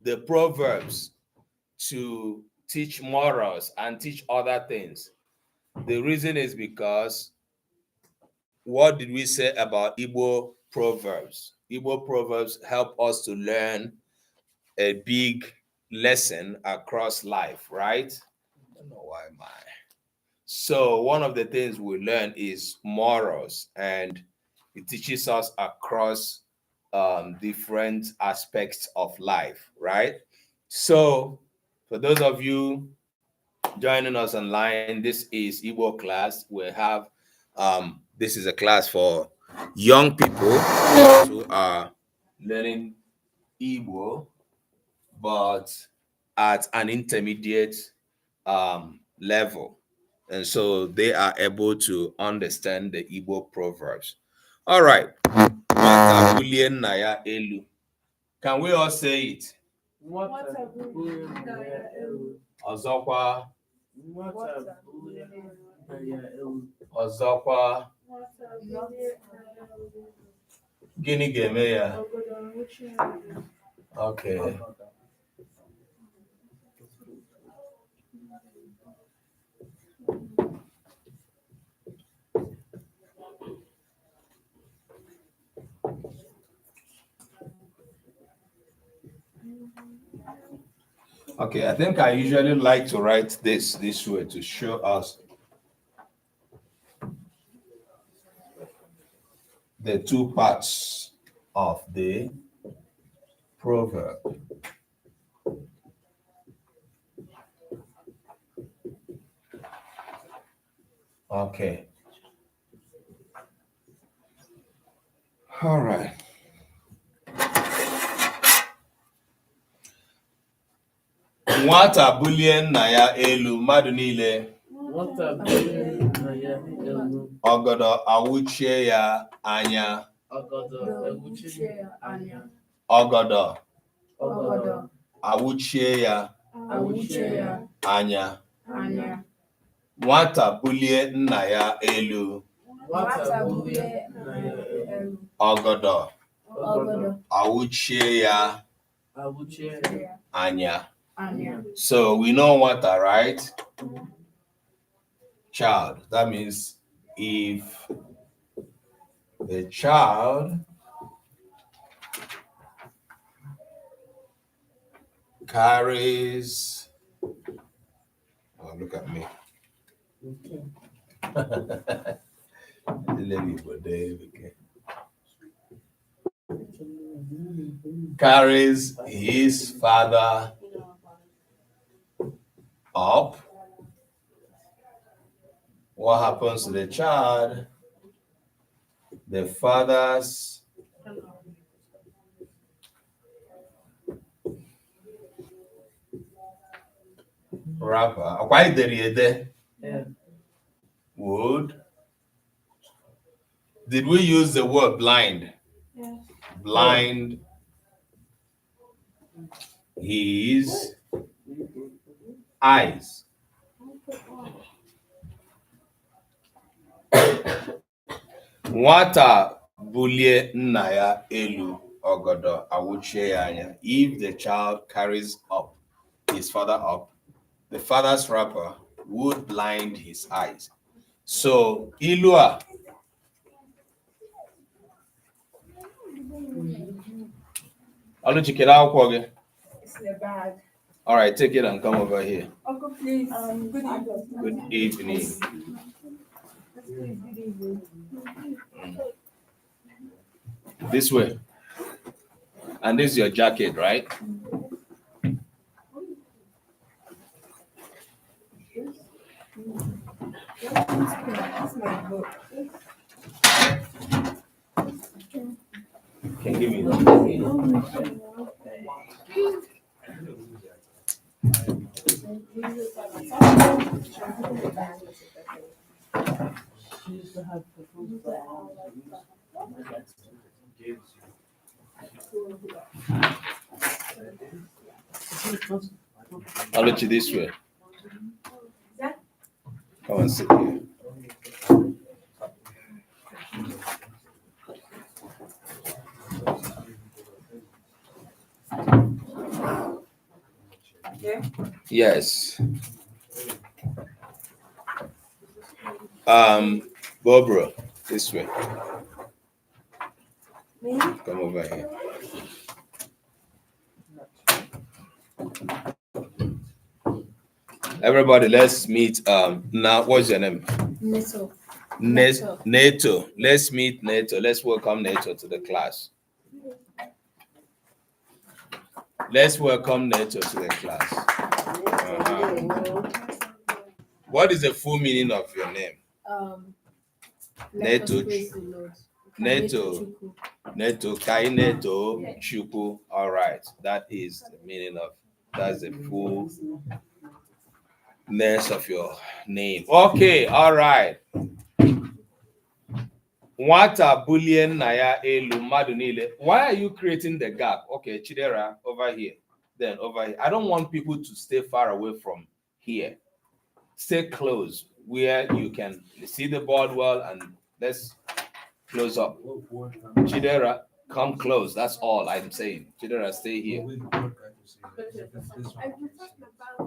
the proverbs to teach morals and teach other things. The reason is because what did we say about Igbo proverbs? Igbo proverbs help us to learn a big lesson across life, right? I don't know why my. So one of the things we learn is morals, and it teaches us across different aspects of life, right? So for those of you joining us online, this is Igbo class. We have this is a class for young people who are learning Igbo, but at an intermediate level. And so they are able to understand the Igbo proverbs. All right. Can we all say it? Ọzọkwa. Ọzọkwa. Gịnị ga-eme ya? Okay. Okay, I think I usually like to write this way to show us the two parts of the proverb. Okay. All right. Nwata bulie nna ya elu, mmadụ niile. Ọgọdọ awụchie ya anya. Ọgọdọ awụchie ya anya. Nwata bulie nna ya elu. Ọgọdọ awụchie ya anya. So we know nwata, right? Child. That means if the child carries, oh, look at me. Carries his father up, what happens to the child? The father's wrapper. Why did would? Did we use the word blind? Yes. Blind his eyes. Nwata bulie nna ya elu, ọgọdọ awụchie ya anya. If the child carries up his father up, the father's wrapper would blind his eyes. So ilu a Oluchi, kere akwụkwọ gị? It's in the bag. All right, take it and come over here. Uncle, please. Good evening. This way. And this is your jacket, right? Can you give me that? I'll let you this way. Come and sit here. Yeah. Yes. Barbara, this way. Me? Come over here. Everybody, let's meet. Now, what's your name? Neto. Nato. Let's meet Nato. Let's welcome Nato to the class. Let's welcome Nato to the class. What is the full meaning of your name? Nato. Neto, Kai Neto, Chuku. All right, that is the meaning of, that's the fullness of your name. Okay, all right. Nwata bulien naya elu madu niile. Why are you creating the gap? Okay, Chidera, over here. Then over here. I don't want people to stay far away from here. Stay close where you can see the board well, and let's close up. Chidera, come close. That's all I'm saying. Chidera, stay here.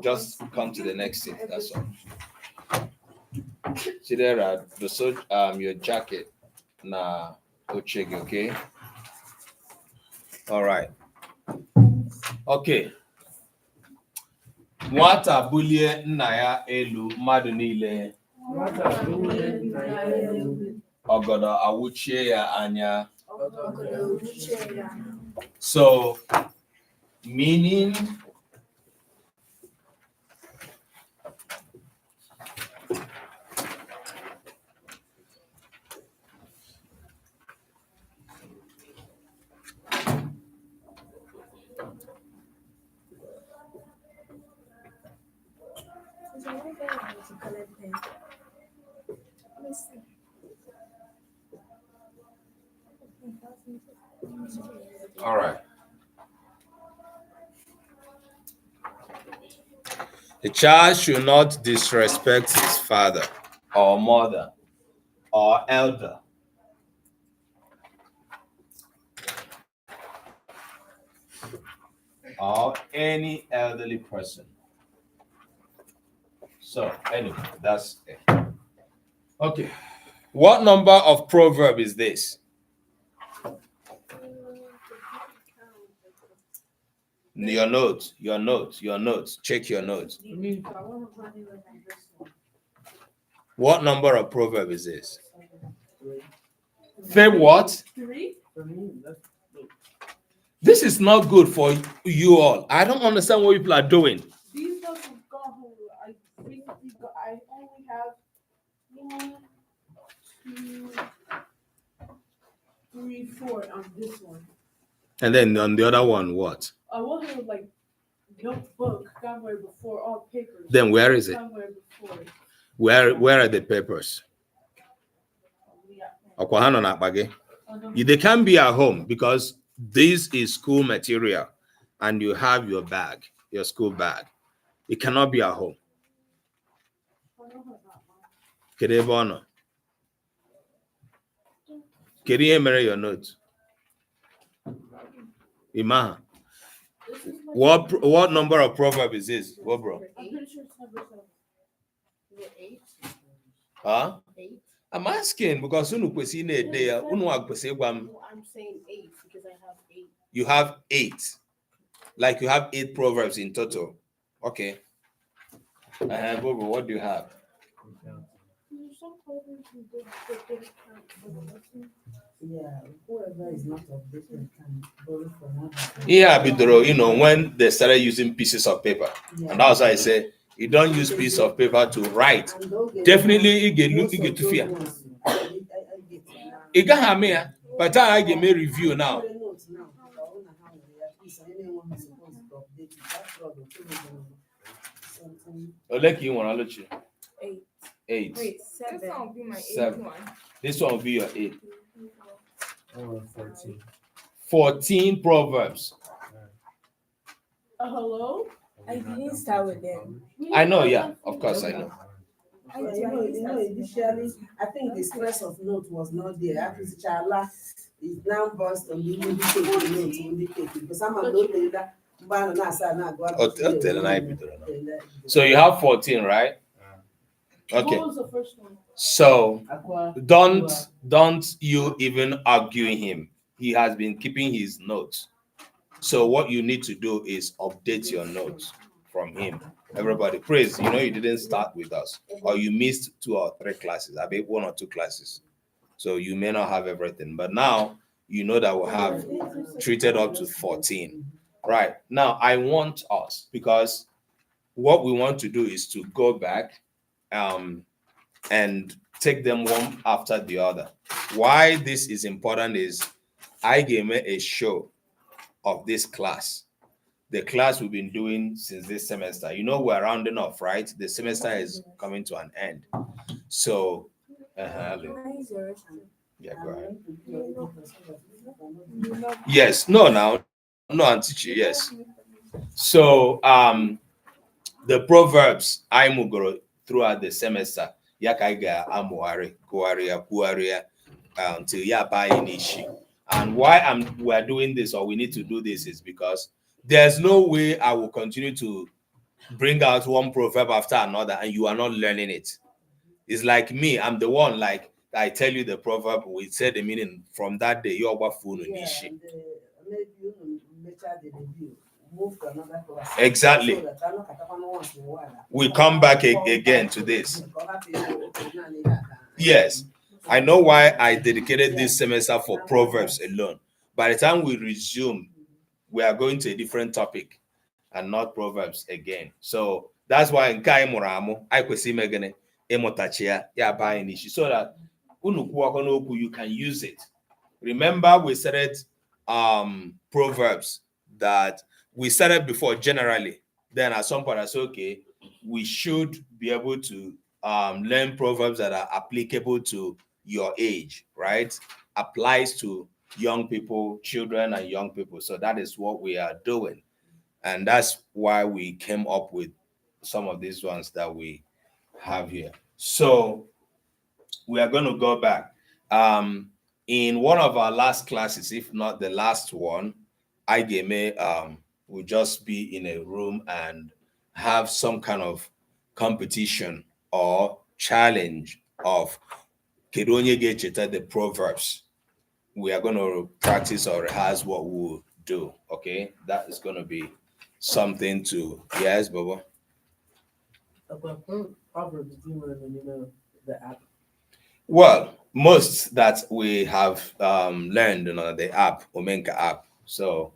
Just come to the next seat. That's all. Chidera, your jacket. Nah, Ochege, okay? All right. Okay. Nwata bulie nna ya elu mmadụ niile. Ogodo awuchie ya anya. So, meaning all right. A child should not disrespect his father or mother or elder. Or any elderly person. So, anyway, that's it. Okay. What number of proverb is this? Your notes. Check your notes. What number of proverb is this? Say what? 3. This is not good for you all. I don't understand what people are doing. These ones have gone home. I think I only have 1, 2, 3, 4 on this one. And then on the other one, what? I want to like notebook somewhere before all papers. Then where is it? Somewhere before. Where are the papers? They can't be at home because this is school material and you have your bag, your school bag. It cannot be at home. Kedebono. Kediye your notes. Imaha. What number of proverb is this? What, bro? I'm pretty sure it's number 7. 8. Huh? 8. I'm asking because I'm saying 8 because I have 8. You have 8. Like you have 8 proverbs in total. Okay. Bobo, what do you have? Yeah, whoever is not updated can borrow from others. Yeah, Bidoro, when they started using pieces of paper. Yeah. And that's why I say, you don't use piece of paper to write. Definitely, you get to fear. You can't have me, but I get me review now. Oleki, you want to look 8. Wait, 7. This one will be my 7. 8th one. This one will be your 8. 14. 14 proverbs. Hello? I didn't start with them. I know, yeah, of course I know. Initially, I think the stress of note was not there. After Chala is now burst on the indicate note, because I'm a note later. So you have 14, right? Okay. What was the first one? So don't you even argue him. He has been keeping his notes. So what you need to do is update your notes from him. Everybody, praise. You know you didn't start with us, or you missed 2 or 3 classes. I bet 1 or 2 classes. So you may not have everything, but now you know that we have treated up to 14. Right. Now I want us, because what we want to do is to go back and take them one after the other. Why this is important is I gave me a show of this class. The class we've been doing since this semester. You know, we're rounding off, right? The semester is coming to an end. So, yeah, go ahead. Yes, no, now, no, Auntie Chi, yes. So, the proverbs I mugoro throughout the semester, yakaiga amuare, kuaria, until ya buy inishi. And why we're doing this, or we need to do this, is because there's no way I will continue to bring out one proverb after another and you are not learning it. It's like me, I'm the one, like I tell you the proverb, we say the meaning from that day, you're nishi. Exactly. We come back again to this. Yes. I know why I dedicated this semester for Proverbs alone. By the time we resume, we are going to a different topic and not Proverbs again. So that's why in Kai Muramu, I could see Megane, Emotachia, ya buying issue, so that you can use it. Remember, we said Proverbs that we started before generally. Then at some point I said, okay, we should be able to learn proverbs that are applicable to your age, right? Applies to young people, children, and young people. So that is what we are doing. And that's why we came up with some of these ones that we have here. So we are going to go back. In one of our last classes, if not the last one, I will just be in a room and have some kind of competition or challenge of Kedonye Gecheta, the Proverbs. We are going to practice or rehearse what we'll do. Okay, that is going to be something to, yes, Baba. Proverbs do you know the app? Well, most that we have learned on the app, Omenka app. So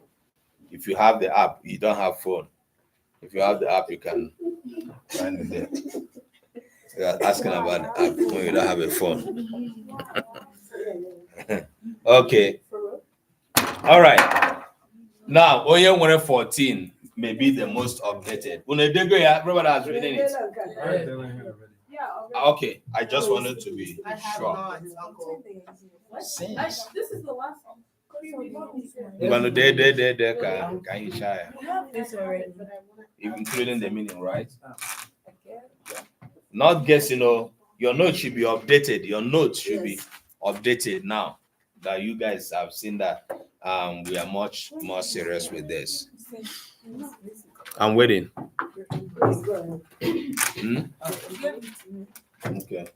if you have the app, you don't have phone. If you have the app, you can find it there. You're asking about the app when you don't have a phone. Okay. All right. Now, Oye 114 may be the most updated. Everybody has written it. Yeah. Okay, I just wanted to be sure. This is the last one. Can you share? Including the meaning, right? Not guessing, your notes should be updated. Your notes should be updated now that you guys have seen that we are much more serious with this. I'm waiting. Okay.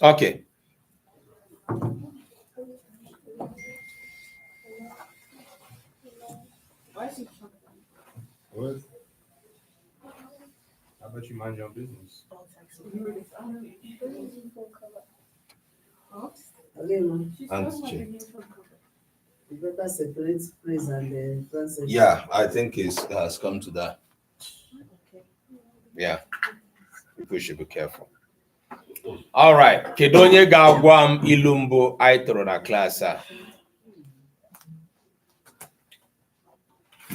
Okay. What? How about you mind your own business? You better separate praise and translation. Yeah, I think it has come to that. Yeah. People should be careful. All right. Kedonye ga-agwa ilu mbụ anyị tụrụ na klaasị a.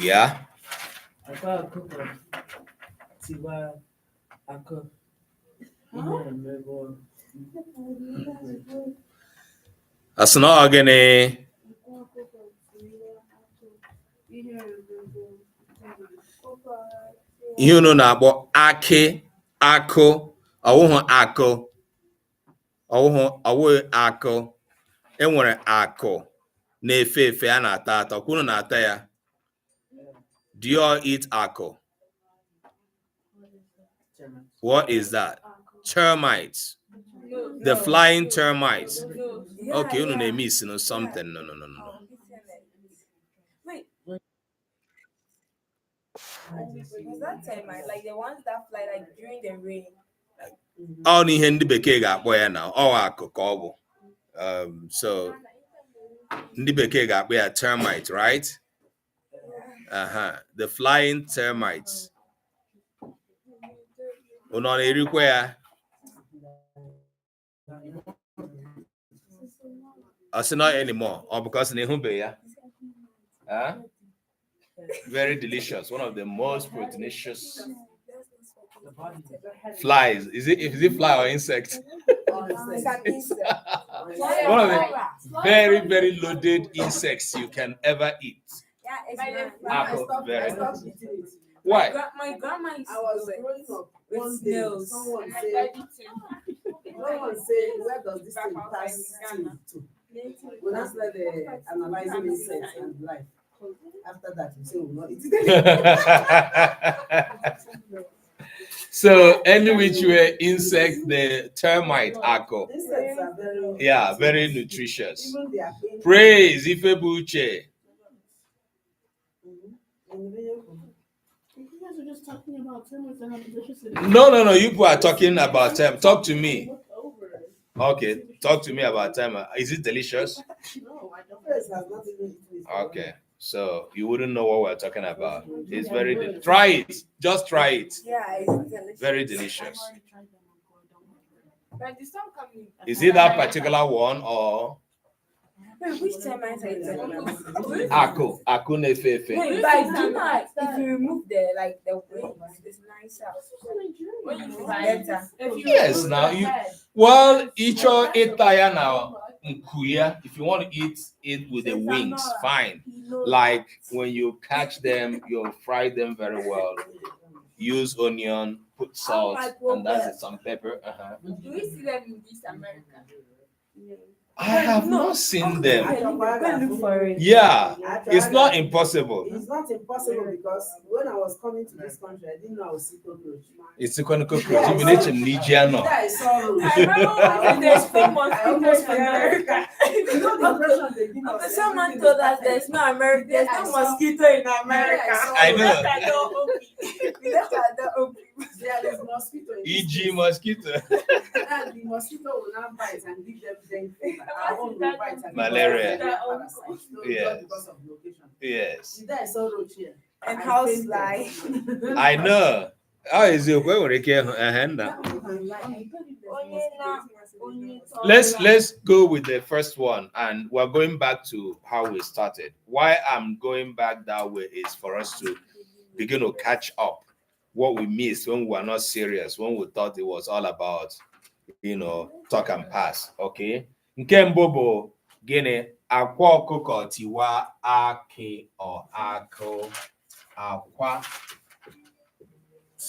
Yeah. Asị na ọ gịnị? Ihe unu na-akpọ akị, akụ, ọwụhụ akụ. Ọwụ akụ. Enwere akụ na-efe efe a na-ata ata. Kwunu na-ata ya. Do you all eat akụ? What is that? Termites. The flying termites. Okay, you know they miss something. No. Wait. Was that termite? Like the ones that fly like during the rain? All ihe ndị bekee ga-akpọ ya na akụ ka ọ bụ. So ndị bekee ga-akpọ ya termite, right? The flying termites. Unu na-erikwa ya? Not anymore. Or because nehube ya? Very delicious. One of the most proteinous flies. Is it fly or insect? It's an insect. One of the very, very loaded insects you can ever eat. Yeah, it's nice. Apple, I very. stopped eating it. Why? My grandma used I to was do it growing up. with One day, snails. someone said, where does this thing pass to? We now started analyzing insects and life. After that, we say we will not eat it. So, any which way insect, the termite ako. Insects are very Very nutritious. Even they are Praise Ifebuche. You guys are just talking about termites and how delicious it is. No. You people are talking about them. Talk to me. Look over it. Okay, talk to me about them. Is it delicious? No, I don't. Yes, I've not even eaten it. Okay, so you wouldn't know what we're talking about. It's very try it. Just try it. Yeah, it's delicious. Very delicious. I've already tried them before. Don't worry. But the sun coming. Is it that particular one or Wait, which termites are you talking about? Aku nefefe? Wait, but do you know if you remove the wings, it's nicer. When you better. Yes, now you well each or itaya now nkuya. If you want to eat it with the wings, fine. Like when you catch them, you fry them very well. Use onion, put salt, and that's it. Some pepper. Do we see them in this America? I have not seen them. Go look for it. Yeah, it's not impossible. It's not impossible because when I was coming to this country, I didn't know I would see cockroach. It's a cockroach. Even it's Nigeria. I saw roach. I remember when there's famous I almost in America. You know the impression they give us. Someone told us there's no America, there's no mosquito in America. I know. There is mosquito. E.g. mosquito. And the mosquito will now bite and give them dengue fever. Our own will bite and Malaria. parasites. Yes. Because of location. Yes. Today I saw roach here. And I house fainted. fly. I know. How is it? Where we can Let's go with the first one, and we're going back to how we started. Why I'm going back that way is for us to begin to catch up what we missed when we were not serious, when we thought it was all about, talk and pass. Okay. Nke mbụ bụ gịnị? Akwa ọkụkọ tiwa akị or akụ akwa.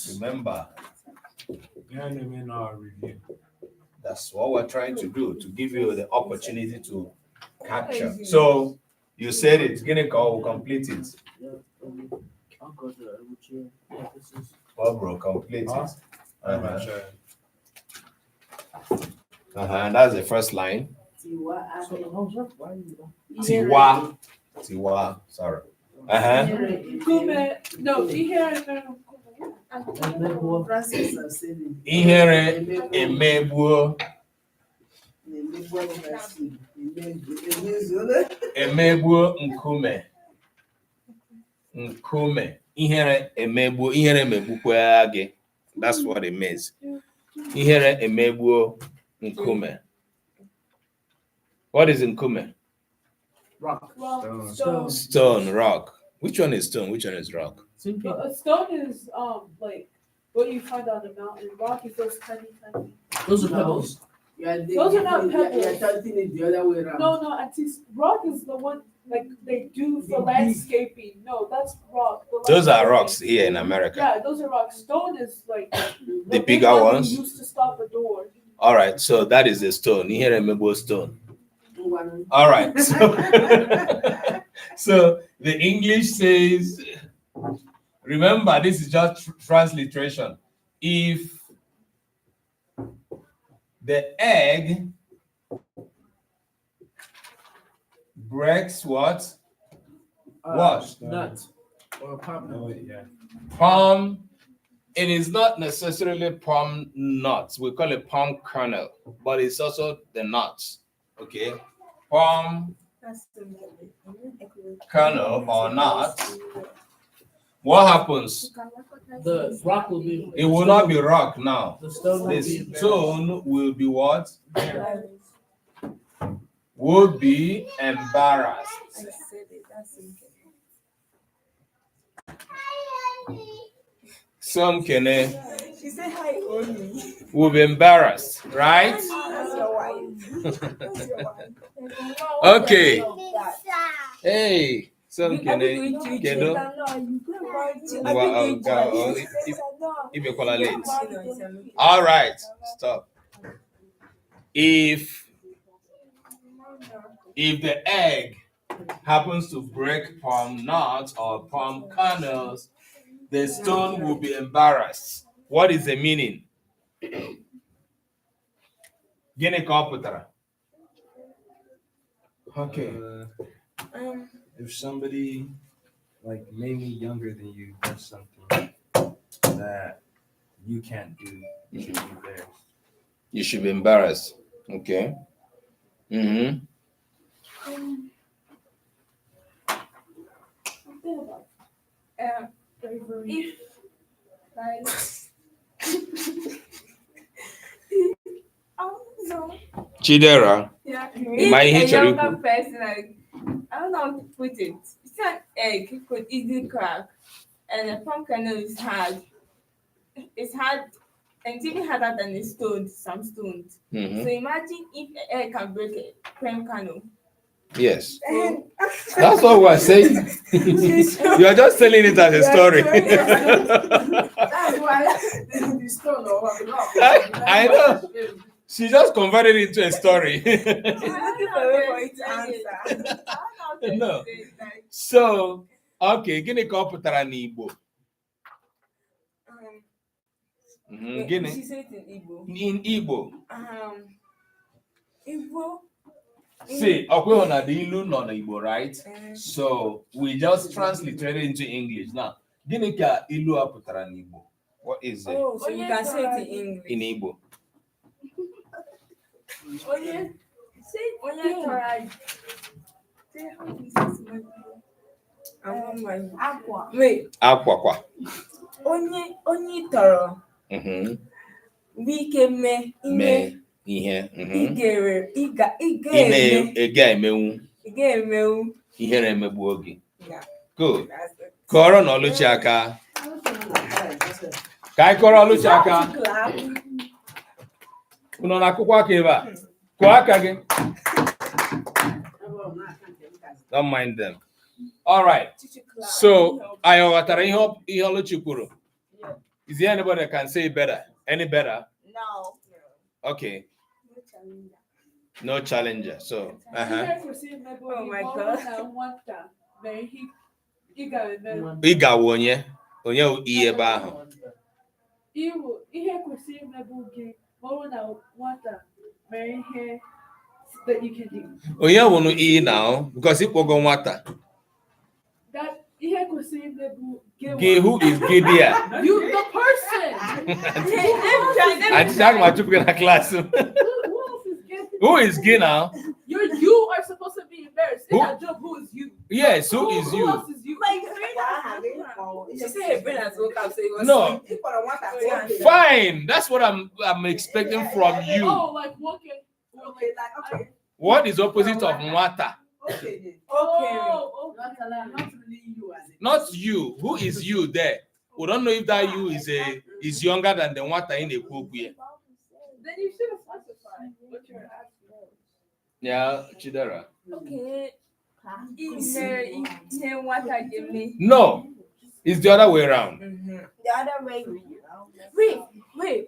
Remember, review. that's what we're trying to do, to give you the opportunity to capture. So you said it. Gịnị ka ọ will complete it? Oh, bro, complete it. And that's the first line. Tiwa. Tiwa. Sorry. Kume, no, Francis are saying. Ihere emegbuo. Emegbuo nkume. Nkume. Ihere emegbuo. Ihere emegbukwa gị. That's what it means. Ihere emegbuo nkume. What is nkume? Rock. Stone. Stone, rock. Which one is stone? Which one is rock? A stone is like what you find on the mountain. Rock is those tiny. Those are pebbles. Those are not pebbles. You're tilting it the other way around. No, Auntie. Rock is the one like they do for landscaping. No, that's rock. Those are rocks here in America. Yeah, those are rocks. Stone is like The big bigger one ones? we used to stop a door. All right, so that is a stone. Here, remember stone. All right, so the English says, remember, this is just transliteration. If the egg breaks what? What? Nut. Or palm nut. Yeah. Palm. It is not necessarily palm nuts. We call it palm kernel, but it's also the nuts. Okay, palm kernel or nut. What happens? The rock will be. It will not be rock now. The stone will The be. stone will be what? Will be embarrassed. Some can She said hi, Oni. will be embarrassed, right? That's your wife. That's your wife. Okay. Hey, some can all right, stop. If the egg happens to break palm nuts or palm kernels, the stone will be embarrassed. What is the meaning? Gịnị ka ọ pụtara? Okay. If somebody, like maybe younger than you, does something that you can't do, you should be embarrassed. You should be embarrassed. Okay. Mm-hmm. If like Chidera. yeah, My if a HR younger person, like I don't know how to put it. It's an egg, it could easily crack, and a palm kernel is hard. It's hard, and it's even harder than a stone. Some stones. Mm-hmm. So imagine if an egg can break a palm kernel. Yes. That's what we're saying. You are just telling it as a story. That's why the stone or what? I know. She just converted it into a story. She's looking for a way for it to answer. No. So, okay, gịnị ka ọ pụtara n'Igbo? Gịnị? She said it in Igbo. In Igbo. Igbo. See, ọkwa na the ilu nọ n'Igbo, right? So, we just transliterated into English. Now, gịnị ka ilu a pụtara n'Igbo? What is it? Oh, so you can say it in English. In Igbo. Onye tọrọ akwa. Wait. Akwakwa. Onye tọrọ bụ ike mee ihe. ị ga-emenwu. Ihere emegbuo gị. Good. Kọrọ na ọlụchi aka. Ka anyị kọrọ ọlụchi aka. Unu na-akụkwa aka ebe a? Kụọ aka gị. Don't mind them. All right. So, I ghọtara ihe ọlụchi kwuru. Is there anybody that can say better? Any better? No. Okay. No challenger. So, Oh my God. ị gawa onye ihe ebe ahụ. Ihe kwesịrị imebu gị ọrụ na nwata mere ihe that you can do. Onye wụnụ iyi now because ịkpọgo nwata. That ihe kwesịrị imebu Gị, who is gị there? you, the person. I just talking about you in a class. Who else is gay? Who is gay now? You are supposed to be embarrassed. Who? In that job, who is you? Yes, who is Who you? else is you? She said her brain has woke up, so it was No. sleeping. Fine. That's what I'm expecting from you. Oh, like walking. Okay, like, okay. What is opposite of nwata? Okay, then. Oh, Not really you as it. Not you. Who is you there? We don't know if that you is younger than the nwata in the group here. then you should have specified what you're asking. Yeah, Chidera. Okay. Ihe nwata ga-eme. No, it's the other way around. The other way. Wait.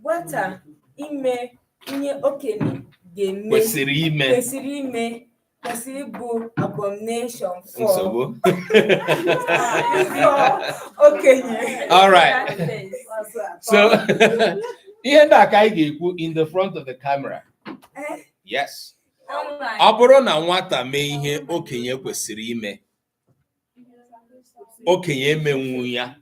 Water ime ihe okenye ga-eme kwesịrị ime bụ abomination for nsogbu. okenye. All right. So ihe ndị a ka anyị ga-ekwu in the front of the camera. Yes. Ọ bụrụ na nwata mee ihe okenye kwesịrị ime, okenye emenwu ya.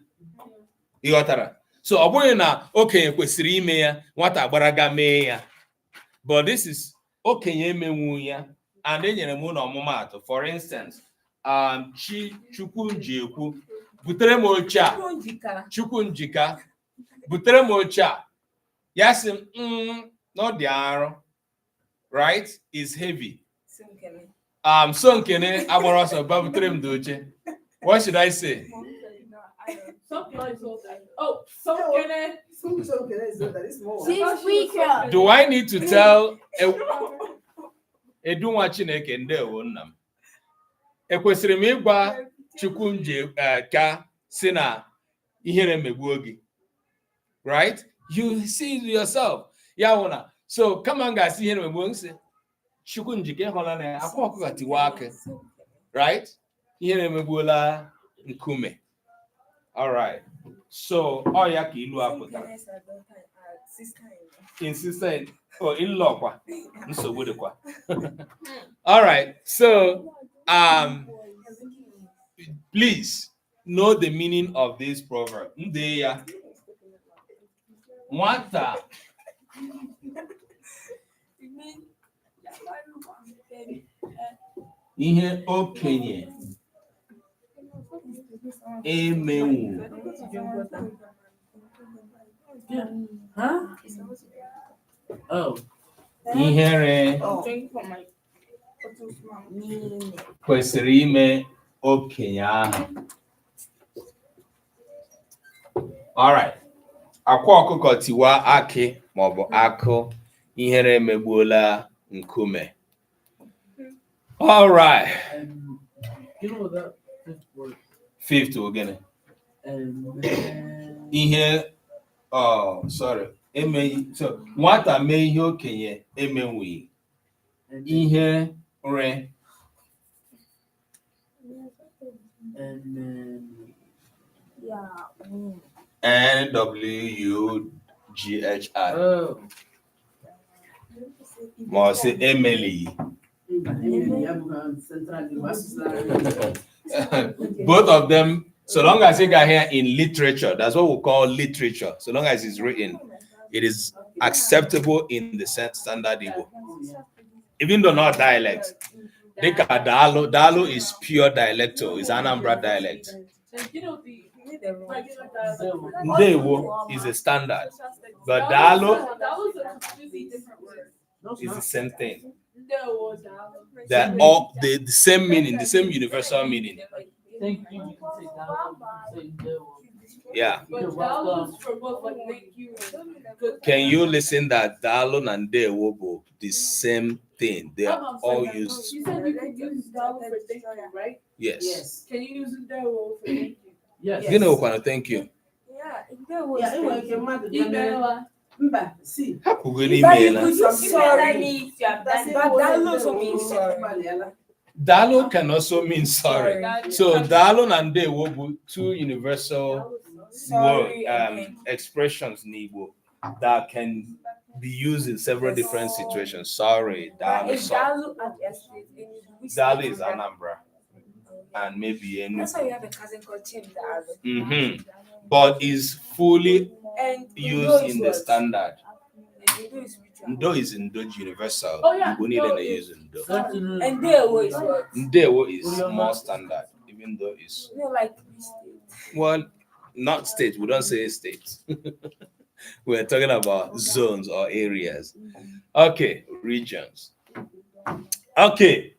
Ịghọtara? So ọ bụghị na okenye kwesịrị ime ya, nwata agbaraga mee ya. But this is okenye emenwu ya. And enyere m unu ọmụmaatụ. For instance, Chukwu ji ekwu, butere m oche a. Chukwu njika, butere m oche a. Ya sị m, na ọ dị arọ. Right? Is heavy. So nkene agbara ọsọ ba butere m dị oche. What should I say? She's weaker. Do I need to tell Edunwa Chineke ndewo nna m? Ekwesịrị m ịgwa Chukwu nje ka si na ihere megbuo gị? Right? You see yourself. Ya wụna. So come on guys, ihere megbuo nsị. Chukwu njike hụla na akwa ọkụkọ tiwa aka. Right? Ihere megbuola nkume. All right. So ọ ya ka ilu apụtara. Insistent. Oh, ilokwa. Nsogbu dịkwa. All right. So please know the meaning of this proverb. Nde ya. Nwata. Ihe okenye emenwu. Oh. Ihere kwesịrị ime okenye ahụ. All right. Akwa ọkụkọ tiwa akị maọbụ akụ, ihere emegbuola nkume. All right. You know that fifth word. Fifth again. And Ihe sorry. So nwata mee ihe okenye emenwughị. Ihe re. NWUGHI. oh. Ma say Emily. Both of them, so long as you got here in literature, that's what we call literature. So long as it's written, it is acceptable in the standard Igbo. Even though not dialect. Dalo is pure dialectal, is Anambra dialect. Ndewo is a standard. But Dalo is the same thing. They're all the same meaning, the same universal meaning. Thank you. You can say that. You can say devil. Yeah. But dollars for both, like, thank you. Can you listen that Dalon and Dewo both the same thing? They are all used. You said you could use dollar for thank you, right? Yes. Yes. Can you use Ndewo for thank you? Yes. You know what? Thank you. Yeah, Ibella. Mba, see. Happy good Sorry. email. Sorry. But that also means sorry. Dalo can also mean sorry. So Dalon and Dewo both two universal Sorry, expressions in Igbo that can be used in several different situations. Sorry, Dalo. Sorry. Dalo is Anambra. And maybe Enugu. That's why you have a cousin called Tim Dalo. But is fully And used in the what? standard. Ndo is which one? Ndo is Ndo universal. Oh, yeah. Igbo niile na-use Ndo. And Ndewo is what? Ndewo is more standard, even though it's You know, like which state? well, not state. We don't say state. We're talking about zones or areas. Okay, regions. Okay.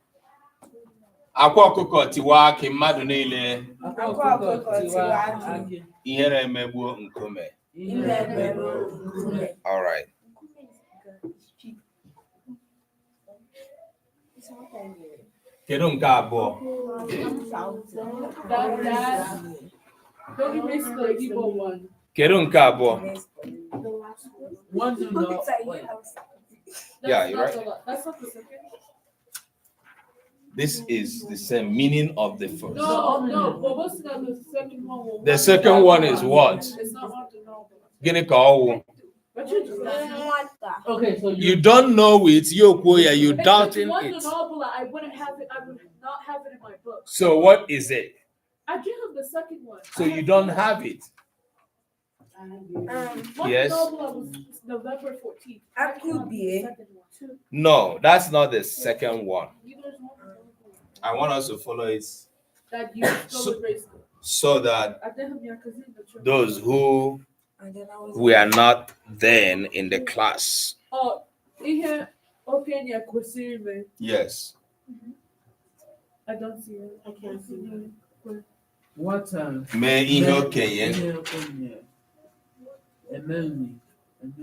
Akwa ọkụkọ tiwa akị mmadụ niile Akwa ọkụkọ tiwa akị. ihere emegbuo nkume. All right. Kedu nke abụọ? Don't erase the Igbo one. Kedu nke abụọ? One do not. Wait. Yeah, you're right. That's not the second. This is the same meaning of the first. No, but what's the second one? The second one is what? It's not what to know. Gịnị ka ọ wụ? But you just Okay, so You don't know it, you're doubting it. it. I wouldn't have it. I would not have it in my book. So what is it? I do have the second one. So you don't have it. Yes. Was November 14th. No, that's not the second one. I want us to follow it That you so that those who were not then in the class. Oh, here, okay, Yes. I don't see it. I can't see it. what Mee ihe okenye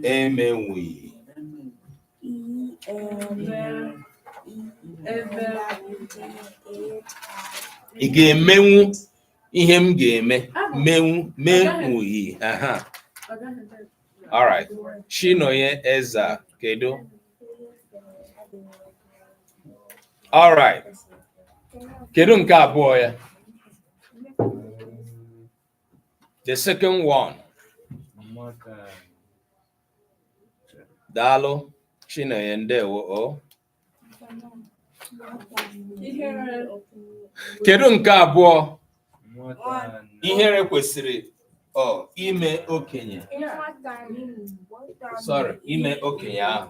emenwughị. Ị ga-emenwu ihe m ga-eme menwughị. Aha. All right. Chinonye Eza kedu? All right. Kedu nke abụọ ya? The second one. Daalụ Chinonye ndewo o. Kedu nke abụọ? Ihere kwesịrị ime okenye. Sorry, ime okenye ahụ.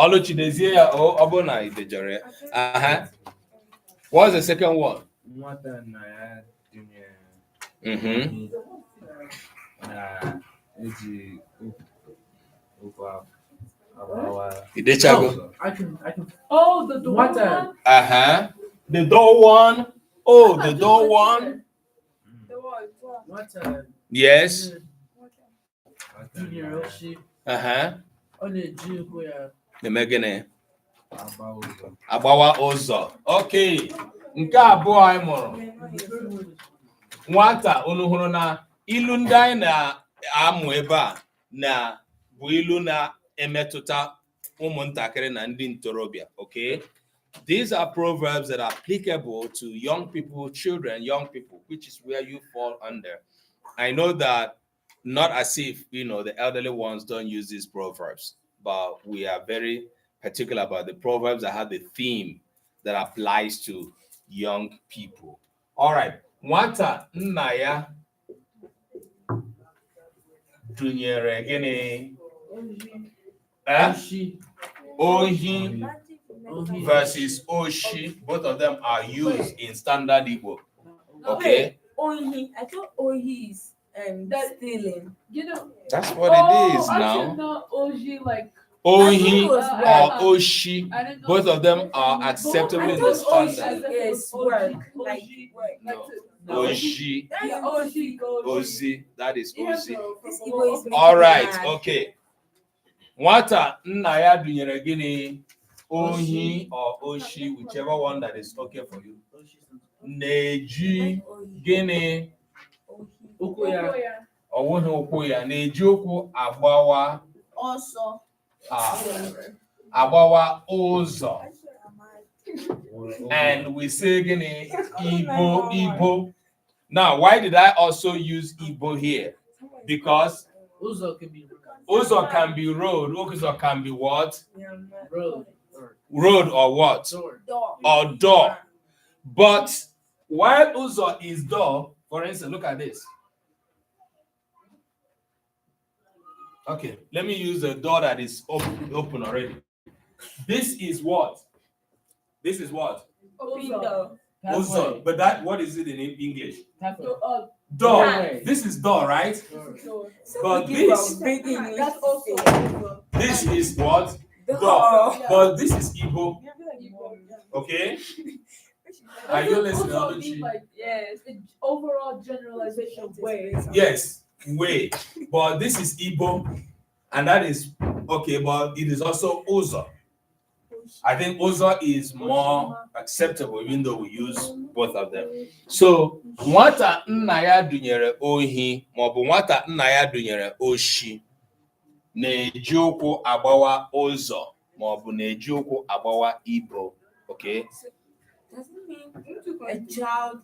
Ọlụchidezie ya ọ bụ na idejere ya. Aha. What's the second one? Idechago. I can Oh, the door What one? Uh-huh. The door one. Oh, the door one. what Yes. junior Oshi Uh-huh. on the Jew ya Eme gịnị? Agbawa ụzọ. Okay. Nke abụọ anyị mụrụ. Nwata unu hụrụ na ilu ndị anyị na-amụ ebe a na bụ ilu na-emetụta ụmụntakịrị na ndị ntorobịa. Okay. These are proverbs that are applicable to young people, children, young people, which is where you fall under. I know that not as if, the elderly ones don't use these proverbs, but we are very particular about the proverbs that have the theme that applies to young people. All right. Nwata nna ya tụnyere gịnị? Oshi Ohi versus Oshi. Both of them are used in standard Igbo. Okay? Ohi. I thought Ohi is stealing. That's what it is I now. did not Oji like. Ohi or I Oshi. I didn't know. Both of them are acceptable I in the thought standard. Oshi is work. Like work. No. Oshi, Yeah, Oji goes. Ozi, that is Ozi. This Igbo is All making right, me mad. okay. Nwata nna ya dunyere gịnị? Ohi or Oshi, whichever one that is okay for you. Na-eji gịnị? ụkwụ ya Ọ wụghị ụkwụ ya. Na-eji ụkwụ agbawa Also, agbawa ụzọ. And we say gịnị? Igbo. Now, why did I also use Igbo here? Because ụzọ can be Uzo can be road. Uzo can be what? road or Road or what? door. door. Or door. But while Uzo is door, for instance, look at this. Okay, let me use a door that is open already. This is what? This is what? Open door. Uzo. But that, what is it in English? Pathway. Door. Pathway. This is door, right? Door. But this, That's also this is what? Door. Door. But this is Igbo. Okay? Are you listening, Also Oluchi? mean like Yes. the overall generalization way. Yes, way. But this is Igbo, and that is okay, but it is also Uzo. I think Uzo is more acceptable, even though we use both of them. So, nwata nna ya dunyere ohi, maọbụ nwata nna ya dunyere oshi. na-eji ụkwụ agbawa ụzọ ma ọ bụ na-eji ụkwụ agbawa ibo. Okay? Does it mean a child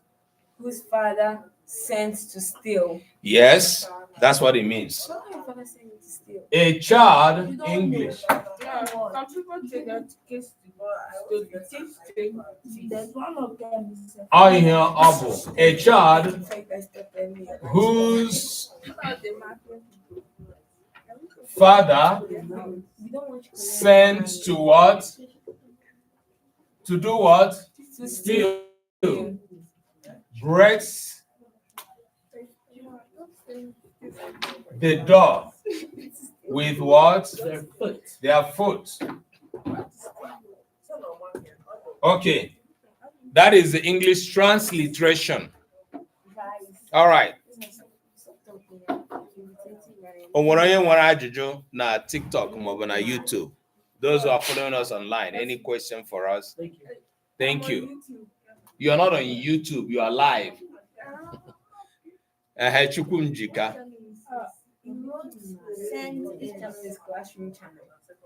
whose father sent to steal? Yes, that's what it means. What kind of father sent you to steal? A child, English. Yeah, some people take their kids to teach. There's one of them. I hear Abu. A child whose father sent to what? To do what? To steal. Breaks the door with what? Their foot. Their foot. Okay. That is the English transliteration. All right. Onwere onye nwere ajụjụ na TikTok maọbụ na YouTube. Those who are following us online, any question for us? Thank you. Thank you. You are not on YouTube, you are live. Chukwumjika.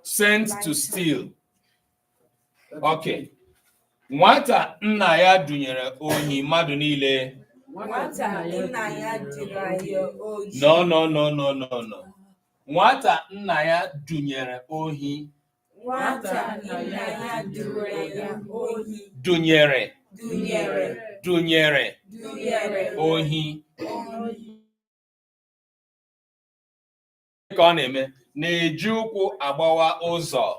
Sent to steal. Okay. Nwata nna ya dunyere ohi mmadụ niile. No. Nwata nna ya dunyere ohi. Dunyere ohi. Ka ọ na-eme na-eji ụkwụ agbawa ụzọ.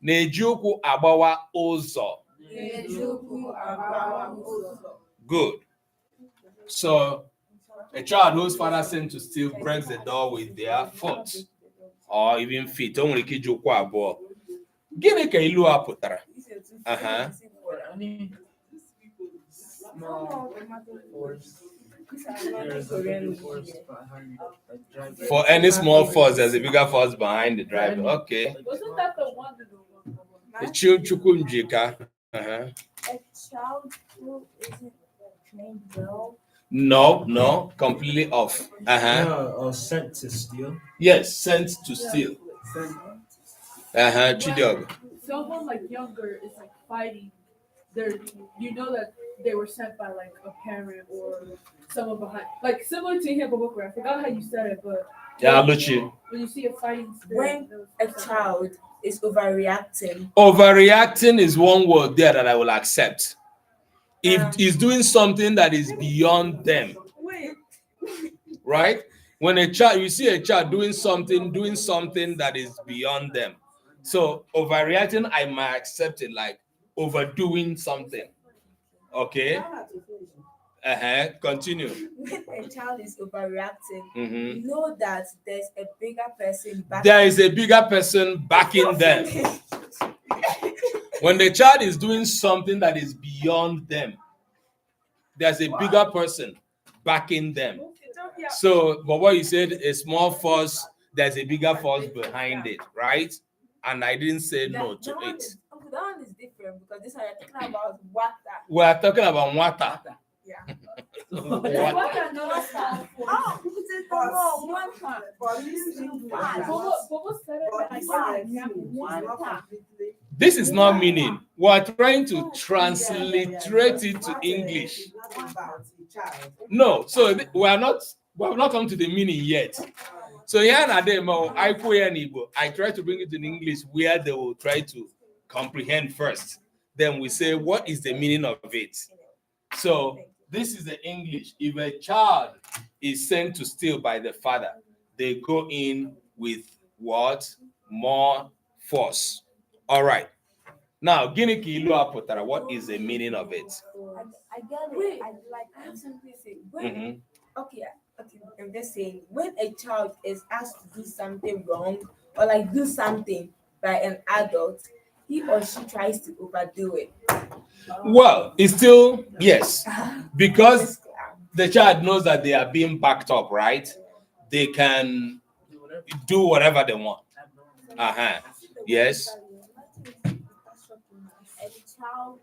Na-eji ụkwụ agbawa ụzọ. Good. So a child whose father sent to steal breaks the door with their foot or even feet. O nwere ike iji ụkwụ abụọ. Gịnị ka ilu a pụtara? Any small force. There's a bigger force behind the driver. For any small force, there's a bigger force behind the driver. Okay. Wasn't that the one? The Chukwumjika. A child who isn't trained well. No, completely off. Sent to steal. Yes, sent to steal. Chidog. Someone like younger is like fighting. You know that they were sent by like a parent or someone behind, like similar to him. I forgot how you said it, but Yeah, Luchi. when you see a fighting When spirit, a child is overreacting. Overreacting is one word there that I will accept. If he's doing something that is beyond them, right? When you see a child doing something that is beyond them. So overreacting, I might accept it like overdoing something. Okay? Continue. When a child is overreacting, know that there's a bigger person backing. There is a bigger person backing them. When the child is doing something that is beyond them, there's a bigger person backing them. So, but what you said, a small force, there's a bigger force behind it, right? And I didn't say no to it. That one is different because this one you're talking about water. We are talking about water. Yeah. This is not meaning. We are trying to transliterate it to English. No, so we have not come to the meaning yet. So I try to bring it in English where they will try to comprehend first. Then we say, what is the meaning of it? So this is the English. If a child is sent to steal by the father, they go in with what? More force. All right. Now, Gini ki ilu apụtara, what is the meaning of it? I get it. Wait, I have something to say. Okay. I'm just saying, when a child is asked to do something wrong or like do something by an adult, he or she tries to overdo it. Well, it's still, yes, because the child knows that they are being backed up, right? They can do whatever they want. Yes. A child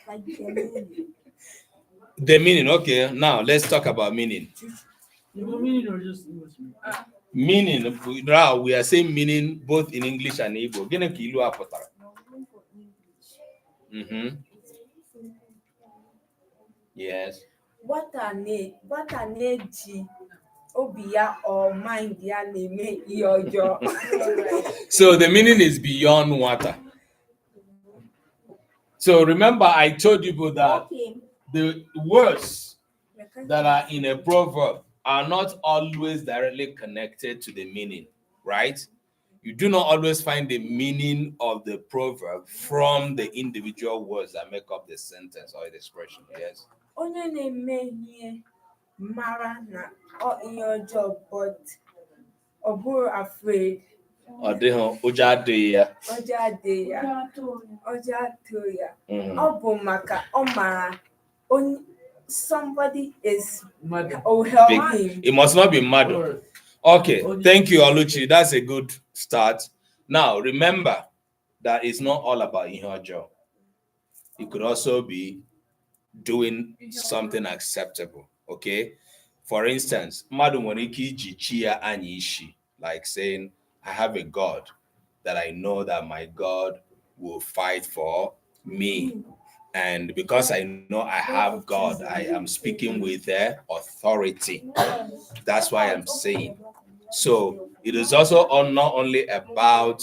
like the The meaning, okay. Now let's talk about meaning. Igbo meaning or just English meaning? Meaning, now we are saying meaning both in English and Igbo. Gịnị ka ilu a pụtara? Yes. Nwata na-eji obi ya or mind ya na-eme ihe ọjọọ. So the meaning is beyond water. So remember, I told you that Okay. the words that are in a proverb are not always directly connected to the meaning, right? You do not always find the meaning of the proverb from the individual words that make up the sentence or the expression. Yes. Onye na-eme ihe mara na ihe ọjọọ but ọ bụrụ afraid. Ọ dịghị ụjọ adịghị ya. Ọjọọ adịghị ya. Ọjọọ atụghị ya. Ọ bụ maka ọ mara somebody is will help him. It must not be mad. Okay, thank you, Oluchi. That's a good start. Now, remember that it's not all about ihojo. It could also be doing something acceptable. Okay, for instance, madu moniki jichia anyishi, like saying, I have a God that I know that my God will fight for me. And because I know I have God, I am speaking with authority. That's why I'm saying. So it is also not only about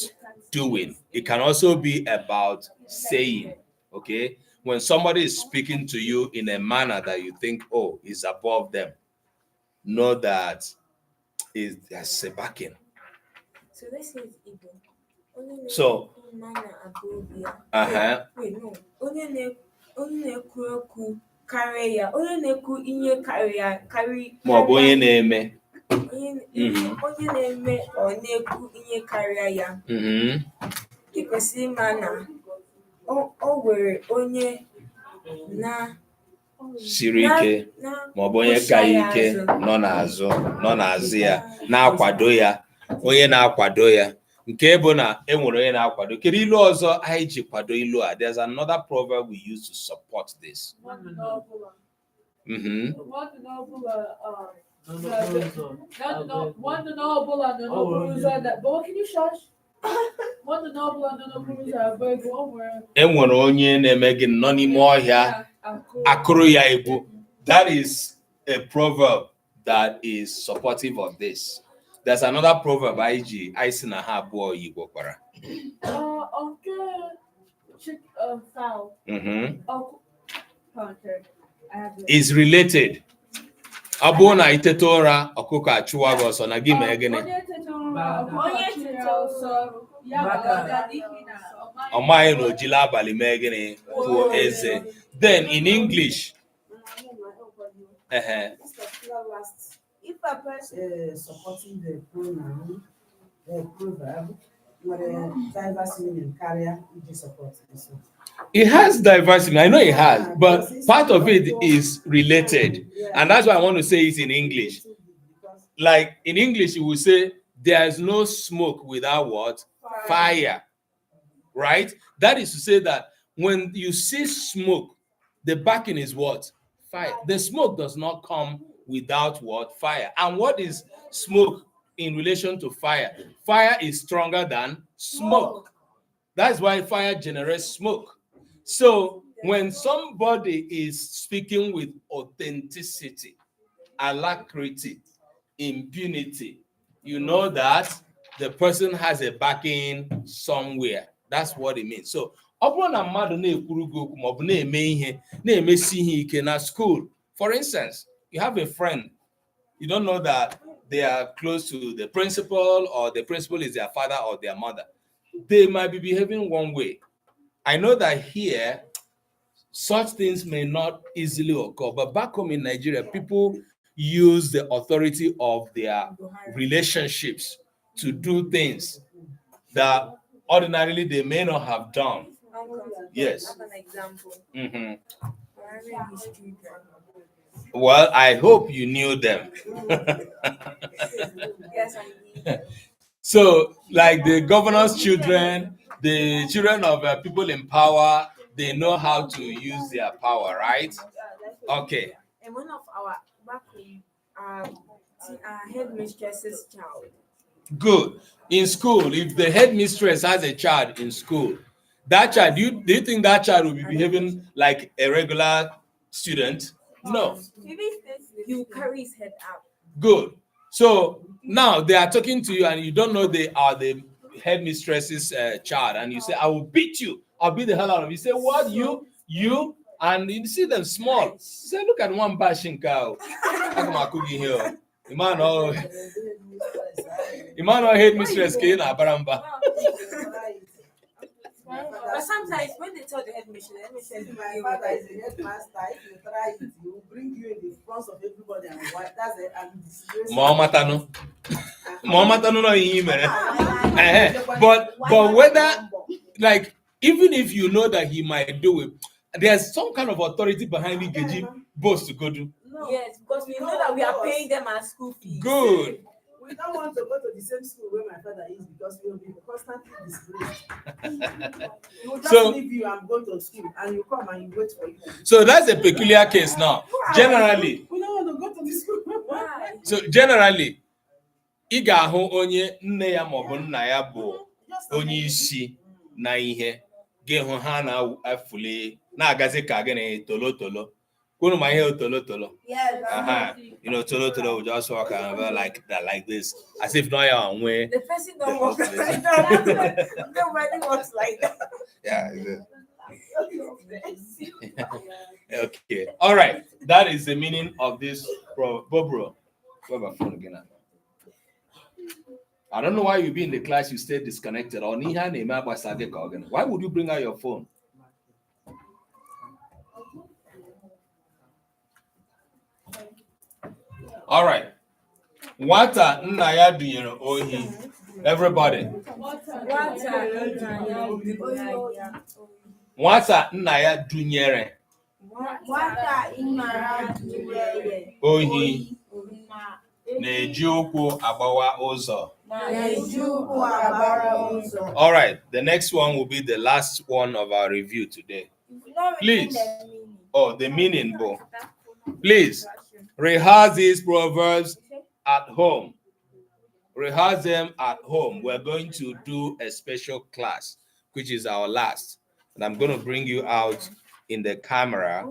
doing, it can also be about saying. Okay, when somebody is speaking to you in a manner that you think, oh, is above them, know that there's a backing. So this is Igbo. So, Wait, no. Onye na-ekwu okwu karịa ya, onye na-ekwu ihe karịa ma ọ bụ onye na-eme. Onye na-eme ọ na-ekwu ihe karịa ya. Ị kwesịrị ịma na o nwere onye na siri ike ma ọ bụ onye ka ike nọ n'azụ ya na-akwado ya, onye na-akwado ya. Nke bụ na enwere onye na-akwado. Kedu ilu ọzọ anyị ji kwado ilu a? There's another proverb we use to support this. But can you shush? Enwere onye na-eme gị nọ n'ime ọhịa akụrụ ya egwu. That is a proverb that is supportive of this. There's another proverb I see na ha abụọ Igbo kwara. Fowl. Is related. Abụ na itete ụra ọkụkọ achụwa gị ọsọ na gị mee gịnị? Ọ maghị na ojila abalị mee gịnị pụọ eze. Then in English, if a person supporting the pronoun, the proverb, diverse meaning, carrier, support this one. It has diversity. I know it has, but part of it is related. And that's why I want to say it in English. Like in English, you will say, there's no smoke without what? Fire. Right? That is to say that when you see smoke, the backing is what? Fire. The smoke does not come without what? Fire. And what is smoke in relation to fire? Fire is stronger than smoke. That's why fire generates smoke. So when somebody is speaking with authenticity, alacrity, impunity, you know that the person has a backing somewhere. That's what it means. So na school, for instance, you have a friend, you don't know that they are close to the principal or the principal is their father or their mother. They might be behaving one way. I know that here, such things may not easily occur, but back home in Nigeria, people use the authority of their relationships to do things that ordinarily they may not have done. Yes. Have an example. Well, I hope you knew them. Yes, I did. So, like the governor's children, the children of people in power, they know how to use their power, right? Okay. And one of our back home, headmistress's child. Good. In school, if the headmistress has a child in school, that child, do you think that child will be behaving like a regular student? No. You carry his head up. Good. So now they are talking to you and you don't know they are the headmistress's child, and you say, I will beat you. I'll beat the hell out of you. You say, what? You? And you see them small. You say, look at one bashing cow. Emmanuel headmistress came na Baramba. But sometimes when they tell the headmistress My father is a headmaster. If you try it, he will bring you in the front of everybody and wipe. That's it. And disgrace. Momatano no mere. But whether, like, even if you know that he might do it, there's some kind of authority behind it. Geji boss to go do. No. yes, because we know that we are paying them our school fees. Good. We don't want to go to the same school where my father is because we will be constantly disgraced. He will just leave you and go to school, and you come and you wait for you. So that's a peculiar case now. Generally, We don't want to go to the school. Why? so generally, ị ga-ahụ onye nne ya maọbụ nna ya bụ onye isi na ihe ga-ehụ ha na-afụli na-agazi ka gịnị tolo kwunu ma ihe tolo Yes. you know, tolo will just walk around like that, like this, as if not your way. The person don't walk like that. Nobody walks like that. Yeah. Okay. All right. That is the meaning of this Bobro. I don't know why you be in the class, you stay disconnected. Why would you bring out your phone? All right. Nwata nna ya dunyere ohi. Everybody. Nwata nna ya dunyere ohi na-eji ụkwụ agbawa ụzọ. All right, the next one will be the last one of our review today. Please. Oh, the meaning, Bo. Please rehearse these proverbs at home. Rehearse them at home. We're going to do a special class, which is our last. And I'm going to bring you out in the camera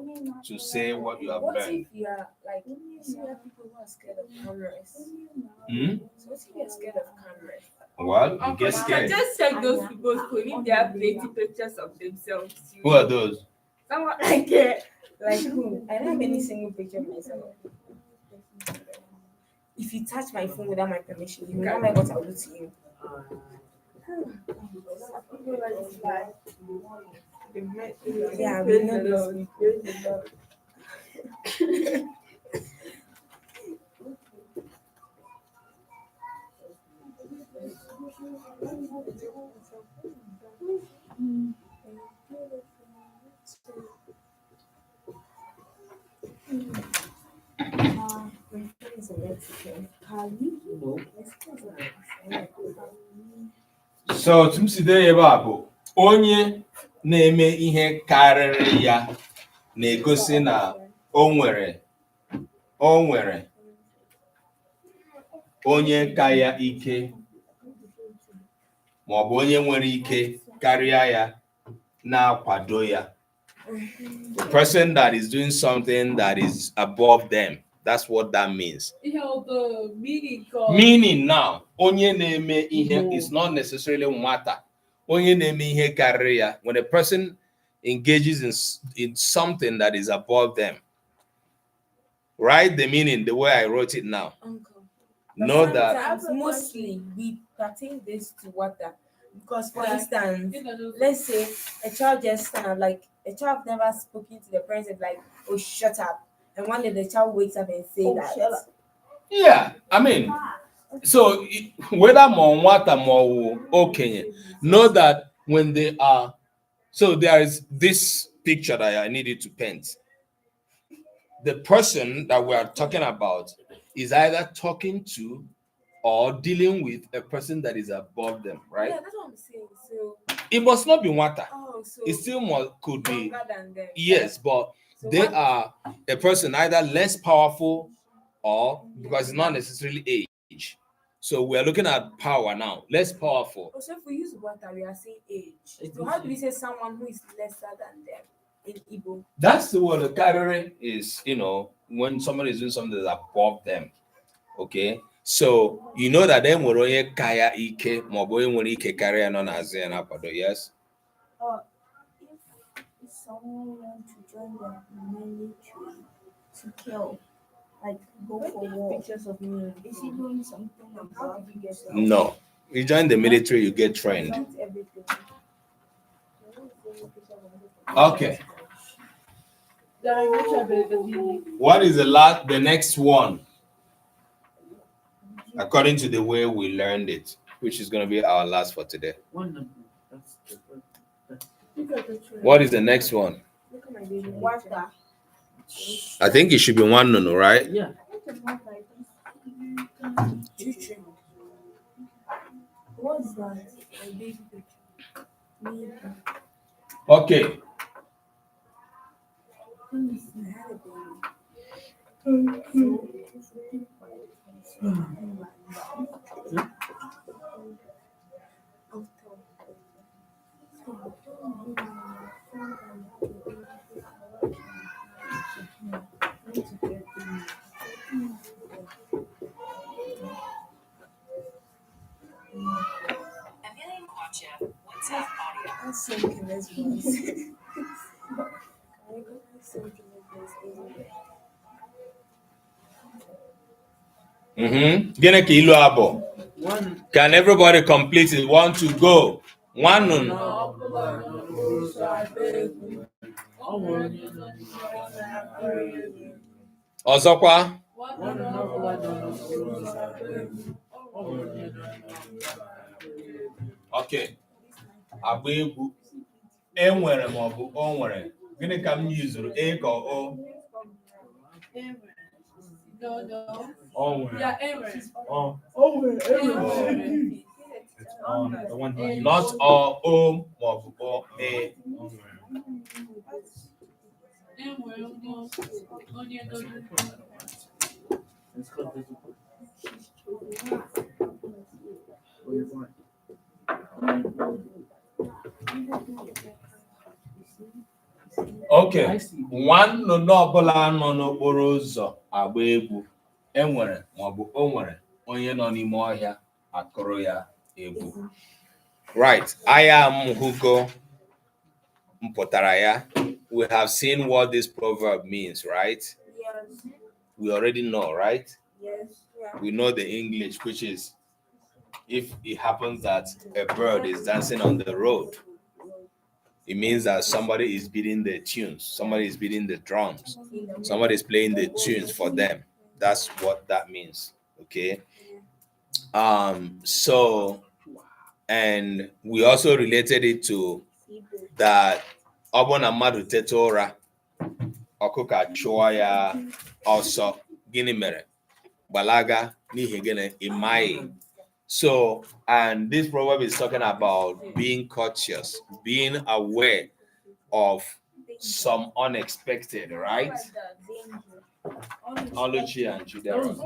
to say what you have What learned. if you are like, see there are people who are scared of cameras? Hmm? So what if you are scared of cameras? Well, you Uncle, get you can scared. just check those people's phone if they have plenty pictures of themselves. Who are those? Someone Like who? I don't have any single picture of myself. If you touch my phone without my permission, you will not know what I'll do to you. Yeah, we know this. So, tumside ebe a bụ onye na-eme ihe karịrị ya na-egosi na o nwere onye ka ya ike ma ọ bụ onye nwere ike karịa ya na-akwado ya. The person that is doing something that is above them. That's what that means. You know the meaning called. Meaning now, onye na-eme ihe is not necessarily nwata. Onye na-eme ihe karịrị ya. When a person engages in something that is above them, write the meaning the way I wrote it now. Uncle. Know that Sometimes, mostly we pertain this to water. Because for instance, let's say a child just kind of like a child never spoken to the parents and like, oh shut up. And one day the child wakes up and say that. Shut up. yeah, I mean, so whether more nwata more okenye, know that when they are, so there is this picture that I needed to paint. The person that we are talking about is either talking to or dealing with a person that is above them, right? Yeah, that's what I'm saying. So, It must not be nwata. so It still could be, stronger than them. yes, but So they what- are a person either less powerful or because it's not necessarily age. So we're looking at power now. Less powerful. Also, if we use water, we are saying age. So how do we say someone who is lesser than them in Igbo? That's the word. The carrying is, when somebody is doing something that's above them. Okay, so you know that them were only kaya ike, mobo when ike carry no nazi and apado. Yes. If someone wants to join the military to kill, like go for war, Pictures of me. is he doing something about you get No, you join the military, you get trained. Not everything. Okay. What is the next one? According to the way we learned it, which is going to be our last for today. What is the next one? Look at my baby. water? I think it should be one no, right? Yeah. Teaching. What's that? My baby picture. Me. Okay. I had a baby. That's so Kenneth's voice. Gene ka ilu abo. One. Can everybody complete it? 1 to go. One no. Ọzọkwa. Okay. Agba egwu. Enwere ma ọ bụ o nwere. Gịnị ka m yuzuru? E ka o. No. O nwere. Yeah, Aaron. O. The one Not o ma ọ bụ o e. Let's go to where you going? Okay. I see. Nnụnụ ọbụla nọ n'okporo ụzọ agba egwu enwere maọbụ o nwere onye nọ n'ime ọhịa akụrụ ya egwu. Right. I am Hugo mpụtara ya. We have seen what this proverb means, right? Yes. We already know, right? Yes. Yeah. We know the English, which is if it happens that a bird is dancing on the road, it means that somebody is beating the tunes, somebody is beating the drums, somebody is playing the tunes for them. That's what that means. Okay. So, and we also related it to that ọbụna mmadụ teta ụra ọkụkọ chụọ ya ọsọ gịnị mere gbalaga n'ihi gịnị ịmaghị. So, and this proverb is talking about being cautious, being aware of some unexpected, right? Oluchi and Chidera.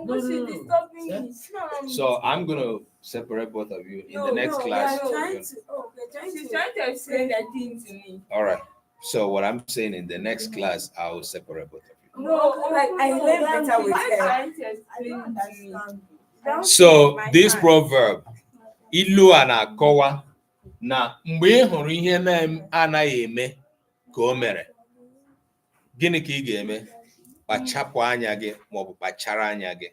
So I'm going to separate both of you in the next class. She's trying to explain that thing to me. All right. So what I'm saying, in the next class, I will separate both of you. No, like I learned better with She's her. trying to explain to me. So this proverb, ilu a na-akọwa na mgbe ị hụrụ ihe na-anaghị eme ka o mere, gịnị ka ị ga-eme? Kpachapụ anya gị maọbụ kpachara anya gị.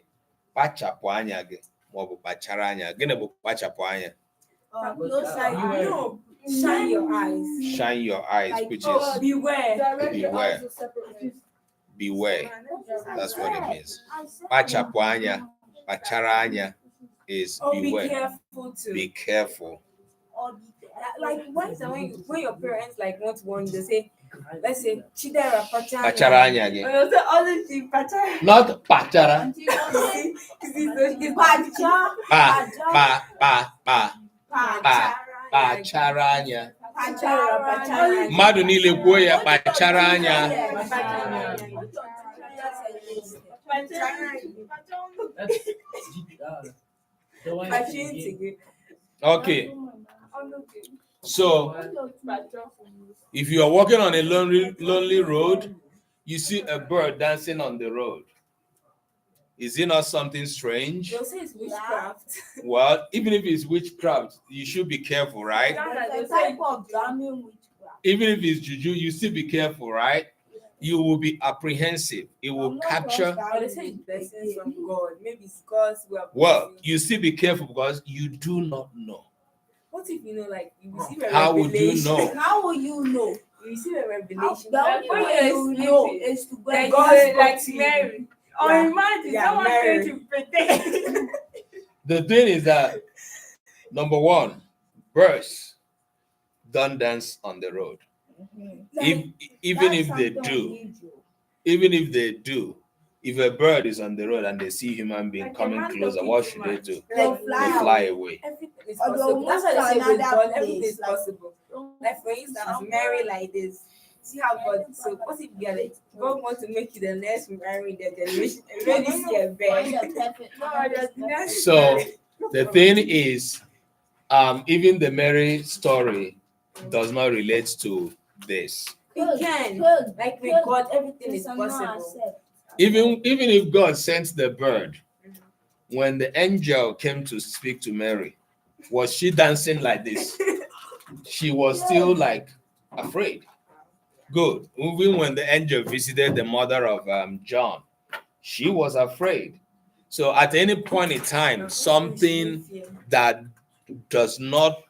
Kpachapụ anya gị maọbụ kpachara anya. Gịnị bụ kpachapụ anya? Shine your eyes. Shine your eyes, Like, which is beware. beware. Beware. That's what it means. Kpachapụ anya, kpachara anya is Or be beware. careful too. Be careful. Like when your parents like want to warn you, they say, let's say Chidera Kpachara anya gị. Also, all the thing, Pacha. Not kpachara. Kpachara anya. Mmadụ niile kwuo ya kpachara anya. That's the one you get. Okay. So if you are walking on a lonely road, you see a bird dancing on the road. Is it not something strange? They'll say it's witchcraft. Well, even if it's witchcraft, you should be careful, right? There's a type of drumming witchcraft. Even if it's juju, you still be careful, right? You will be apprehensive. It will capture. But they say it's blessings from God. Maybe it's because we are. Well, you still be careful because you do not know. What if you know, like, you receive a How would you revelation? know? How will you know? You receive a revelation. The only when way you're you know sleeping, is to go Like, and God's like body. Mary. Or Yeah. imagine Yeah, someone Mary. trying to pretend. The thing is that number one, birds don't dance on the road. If even if they do, even if they do, if a bird is on the road and they see human being Like a coming man closer, talking what too should they much. do? They'll Like, fly They fly away. everything is Or they'll possible. move That's why to they say with another God, everything place, is like- possible. Like, for instance, Mary like this. See how God. So what if you get it? God wants to make you the next Mary in the generation. And when you see a bear. So the thing is, even the Mary story does not relate to this. It can. Like with God, everything is possible. Even if God sent the bird, when the angel came to speak to Mary, was she dancing like this? She was still like afraid. Good. Even when the angel visited the mother of John, she was afraid. So at any point in time, something that does not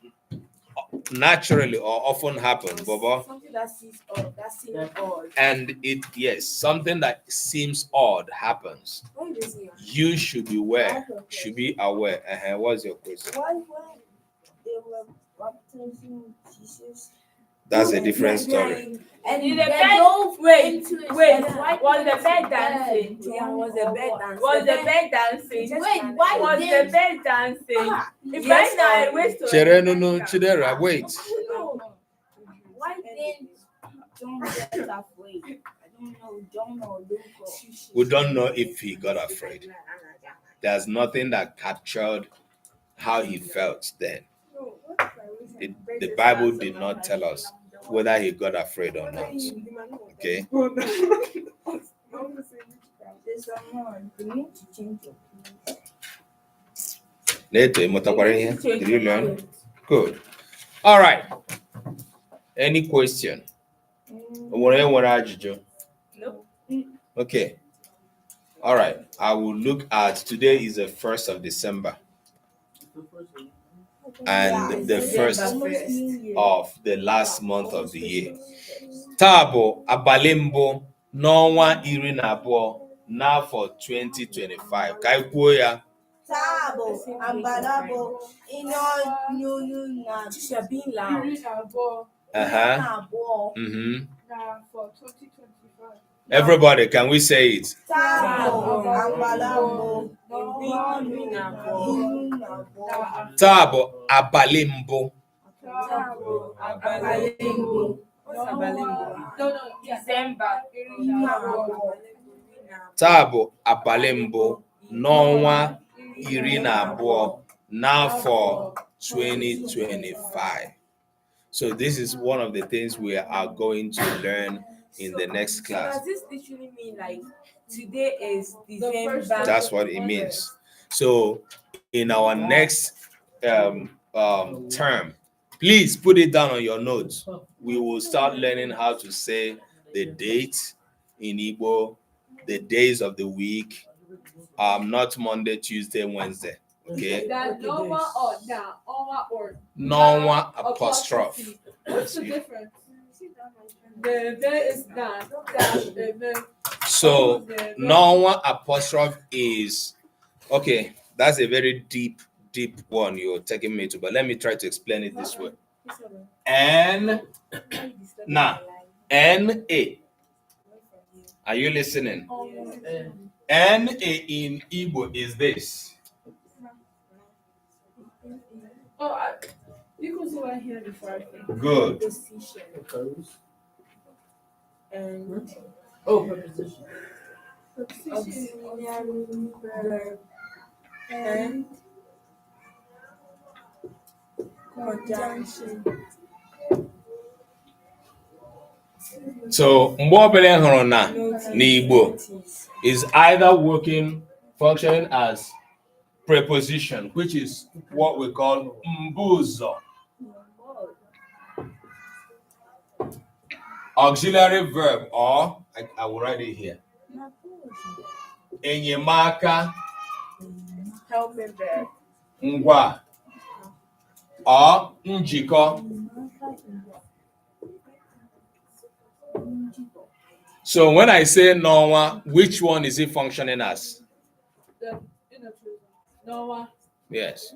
naturally or often happen, Baba, Something that seems odd. That seems odd. and something that seems odd happens. What is this? You should be aware. What's your question? Why when they were baptizing Jesus? That's a different story. And Did the they bed- dove Wait, into it. wait. Why Was the couldn't bed the dancing? Yeah, was the bed dancing? Was the bed dancing? Wait, why Was the did bed dancing? If Yes, right now I waste to Chere no no chidera, wait. why didn't John get afraid? I don't know, John or Luke. We don't know if he got afraid. There's nothing that captured how he felt then. The Bible did not tell us whether he got afraid or not. Okay. Later, did you learn? Good. All right. Any question? Nope. Okay. All right. I will look at today is the 1st of December and the first of the last month of the year. Tabo abalimbo n'ọnwa iri na abụọ n'afọ 2025. Ka anyị kwuo ya. Tabo, Ambalabo, Ino, Just you're being loud. For 2025. Everybody, can we say it? Tabo, Ambalabo, Tabo abalimbo. What's a balimbo? No, December. Tabo abalimbo n'ọnwa iri na abụọ n'afọ 2025. So this is one of the things we are going to learn in the next class. Does this literally mean like today is December? That's what it means. So in our next term, please put it down on your notes. We will start learning how to say the dates in Igbo, the days of the week, not Monday, Tuesday, Wednesday. Okay. that Noma or Oma or Nonwa apostrophe. What's the difference? The is that. So Nonwa apostrophe is okay. That's a very deep one you're taking me to, but let me try to explain it this way. N A. Are you listening? N A in Igbo is this. You can see what I hear before I think. Good. And Oh, preposition. auxiliary verb and conjunction. So mgbe ọbụla ị hụrụ na n'Igbo Notice. is either working, functioning as preposition, which is what we call mbuzo. Auxiliary verb, or I will write it here. Enyemaka, Helping verb. ngwa, or njiko. So when I say Noah, which one is it functioning as? The Noah. Yes.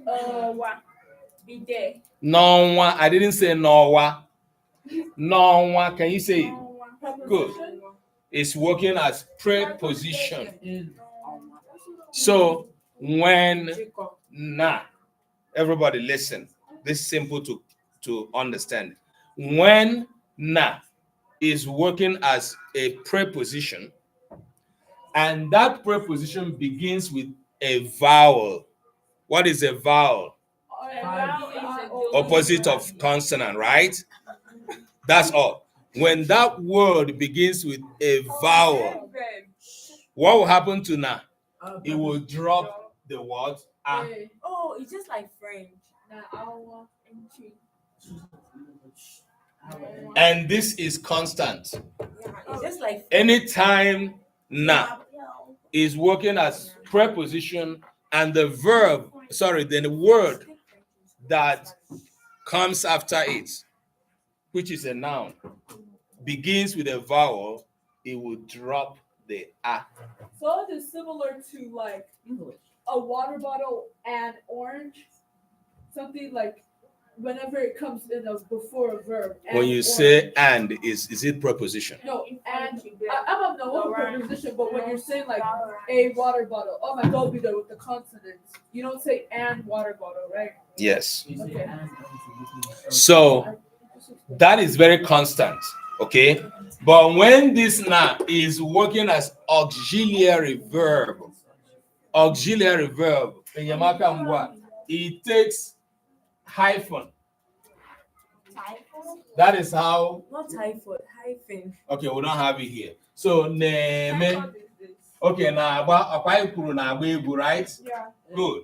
Be there. Noah. I didn't say Noah. Noah. Can you say it? Good. It's working as preposition. So when na, everybody listen. This is simple to understand. When na is working as a preposition, and that preposition begins with a vowel. What is a vowel? Opposite of consonant, right? That's all. When that word begins with a vowel, what will happen to na? It will drop the word a. Oh, it's just like French. And this is constant. Yeah, it's just like Anytime na is working as preposition and the verb, the word that comes after it, which is a noun, begins with a vowel, it will drop the a. So it is similar to like a water bottle and orange. Something like whenever it comes in before a verb. When you say and, is it preposition? No, and I'm not know what preposition, but when you're saying like a water bottle, oh my God, be there with the consonants. You don't say and water bottle, right? Yes. Okay. So that is very constant, okay? But when this na is working as auxiliary verb, enyemaka ngwa, it takes hyphen. That is how. not typhoid, hyphen. Okay, we don't have it here. So neme. Okay, now right? Yeah. Good.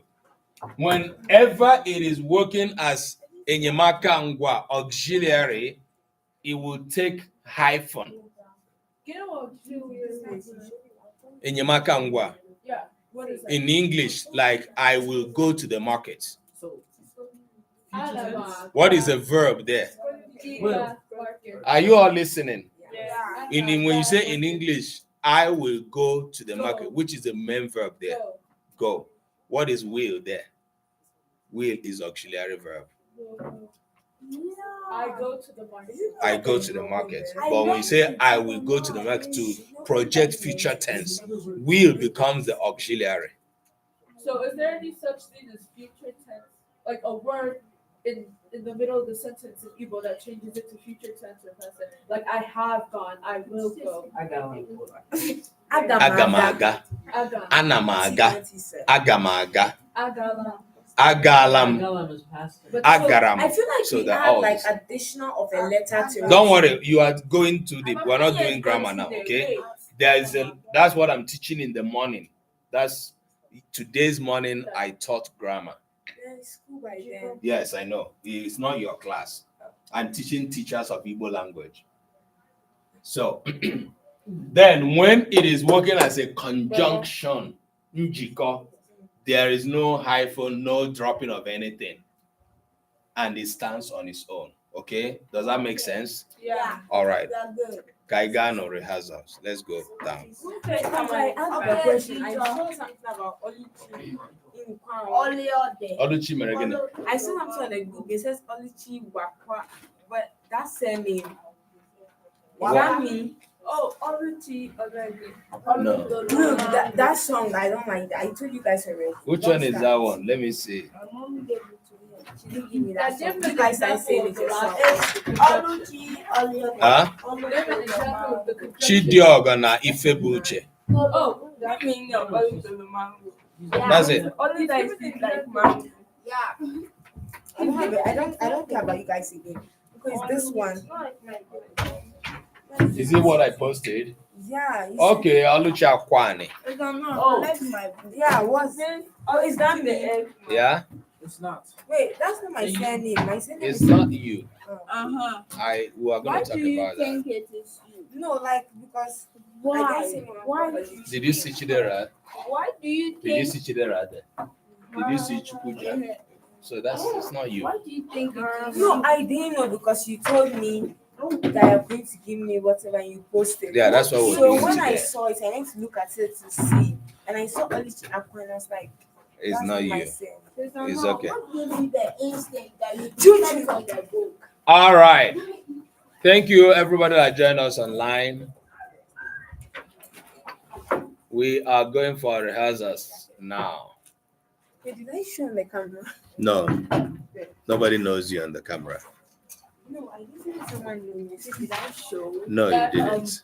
Whenever it is working as enyemaka ngwa auxiliary, it will take hyphen. You know what auxiliary is? Enyemaka ngwa. Yeah. What is that? In English, like I will go to the market. What is the verb there? Are you all listening? When you say in English, I will go to the market, which is the main verb there. Go. What is will there? Will is auxiliary verb. I go to the market. I go to the market. But when you say I will go to the market to project future tense, will becomes the auxiliary. So is there any such thing as future tense? Like a word in the middle of the sentence in Igbo that changes it to future tense or past tense? Like I have gone, I will go. Agamaga. Aga. Anamaga. Agamaga. Agala. Agalam. But Agaram. I feel like So we they're add all like the same. additional of a letter to it. Don't worry, you are going too deep. We're not doing grammar now, okay? That's what I'm teaching in the morning. That's today's morning I taught grammar. Yeah, it's school by then. Yes, I know. It's not your class. I'm teaching teachers of Igbo language. So then when it is working as a conjunction, njiko, there is no hyphen, no dropping of anything. And it stands on its own. Okay? Does that make sense? Yeah. All right. That's good. Kaigano rehearsals. Let's go down. I asked a question. I saw something about Oluchi in Nkọwa. Oluchi Meregene. I saw something on the Google. It says Oluchi Wakwa, but that's surname. Is that me? oh, Oluchi already. No. No, that song I don't like. I told you guys already. Which one is that one? Let me see. My mom gave it to me. She didn't give me that That song. different You guys are saying it example yourself. Huh? Different example of the conjunction. Chidioga na Ifebuche. Oh, That means you're going to the mango. That's it. Only that is like mango. I don't care about you guys again. Because this one. Is it what I posted? Yeah. Okay, Olucha Kwani. I don't know. Oh. That's my. Yeah, what's it? Oh, is that the me? egg? Yeah, It's not. Wait, that's not my surname. My surname it's is not you. Uh-huh. We are Why going to do talk you about that. think it is you? no, like because I Why? didn't say my Why? properly. Did you see Chidera? Why do you Did you think? see Chidera there? Did you see Chukwuja? So it's not you. Why do you think it is? No, I didn't know because you told me that you're going to give me whatever you posted. Yeah, that's what we're So doing when I today. saw it, I went to look at it to see, and I saw Olichi Aqua, and I was like, It's that's not my you. surname. It's okay. What gave you the instinct that you Choo-choo. read from the book? All right. Thank you, everybody that joined us online. We are going for rehearsals now. Wait, did I show on the camera? No, nobody knows you on the camera. No, I didn't see someone doing it. Did I show? No, you That, didn't.